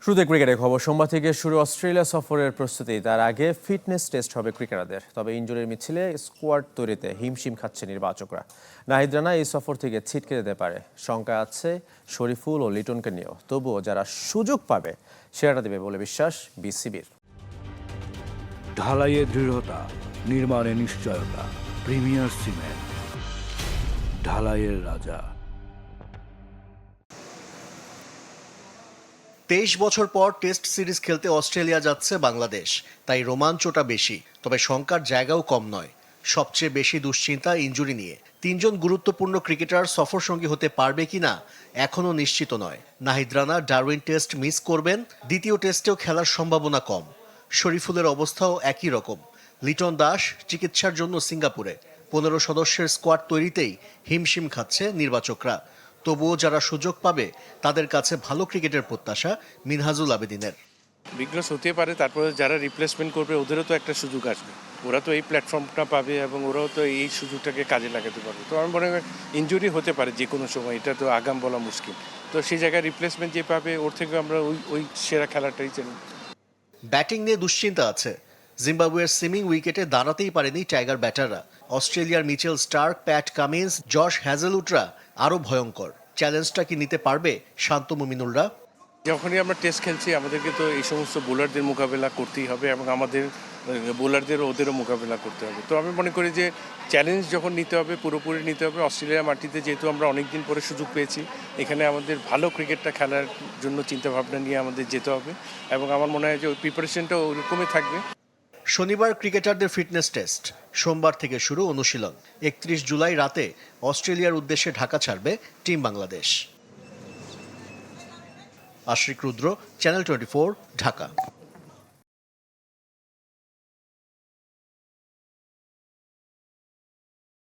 শুরুতে ক্রিকেটের খবর। সোমবার থেকে শুরু অস্ট্রেলিয়া সফরের প্রস্তুতি। তার আগে ফিটনেস টেস্ট হবে ক্রিকেটারদের। তবে ইনজুরির মিছিলে স্কোয়াড তৈরিতে হিমশিম খাচ্ছে নির্বাচকরা। নাহিদ রানা এই সফর থেকে ছিটকে যেতে পারে, শঙ্কা আছে শরীফুল ও লিটনকে নিয়েও। তবুও যারা সুযোগ পাবে সেরাটা দেবে বলে বিশ্বাস বিসিবির। ঢালাইয়ে দৃঢ়তা, নির্মাণে নিশ্চয়তা। প্রিমিয়ার সিমেন্ট, ঢালাইয়ের রাজা। 23 বছর পর টেস্ট সিরিজ খেলতে অস্ট্রেলিয়া যাচ্ছে বাংলাদেশ, তাই রোমাঞ্চটা বেশি। তবে শঙ্কার জায়গাও কম নয়। সবচেয়ে বেশি দুশ্চিন্তা ইনজুরি নিয়ে। 3 জন গুরুত্বপূর্ণ ক্রিকেটার সফর সঙ্গী হতে পারবে কিনা এখনও নিশ্চিত নয়। Nahid Rana Darwin test miss করবেন, দ্বিতীয় টেস্টেও খেলার সম্ভাবনা কম। শরীফুলের অবস্থাও একই রকম। লিটন দাস চিকিৎসার জন্য সিঙ্গাপুরে। 15 সদস্যের স্কোয়াড তৈরিতেই হিমশিম খাচ্ছে নির্বাচকরা। তবুও যারা সুযোগ পাবে তাদের কাছে ভালো ক্রিকেটের প্রত্যাশা মিনহাজুল আবেদিনের। বিঘ্নস হতে পারে, তারপরে যারা রিপ্লেসমেন্ট করবে ওদেরও তো একটা সুযোগ আসবে। ওরা তো এই প্ল্যাটফর্মটা পাবে এবং ওরাও তো এই সুযোগটাকে কাজে লাগাতে পারবে। তো আমি মনে করি ইনজুরি হতে পারে যে কোনো সময়, এটা তো আগাম বলা মুশকিল। তো সেই জায়গায় রিপ্লেসমেন্ট যে পাবে ওর থেকে আমরা ওই সেরা খেলাটাই চাই। ব্যাটিং নিয়ে দুশ্চিন্তা আছে। জিম্বাবুয়ের সিমিং উইকেটে দাঁড়াতেই পারেনি টাইগার ব্যাটাররা। অস্ট্রেলিয়ার Mitchell Starc, Pat Cummins, Josh হ্যাজেলউডরা আরও ভয়ঙ্কর। চ্যালেঞ্জটা কি নিতে পারবে শান্ত মুমিনুলরা? যখনই আমরা টেস্ট খেলছি আমাদেরকে তো এই সমস্ত বোলারদের মোকাবেলা করতেই হবে এবং আমাদের বোলারদেরও ওদেরও মোকাবেলা করতে হবে। তো আমি মনে করি যে চ্যালেঞ্জ যখন নিতে হবে পুরোপুরি নিতে হবে। অস্ট্রেলিয়ার মাটিতে যেহেতু আমরা অনেক দিন পরে সুযোগ পেয়েছি, এখানে আমাদের ভালো ক্রিকেটটা খেলার জন্য চিন্তাভাবনা নিয়ে আমাদের যেতে হবে এবং আমার মনে হয় যে ওই প্রিপারেশনটা ওরকমই থাকবে। শনিবার ক্রিকেটারদের ফিটনেস টেস্ট, সোমবার থেকে শুরু অনুশীলন। 31 জুলাই রাতে অস্ট্রেলিয়ার উদ্দেশ্যে ঢাকা ছাড়বে টিম বাংলাদেশ। আশরিক রুদ্র, চ্যানেল 24, ঢাকা।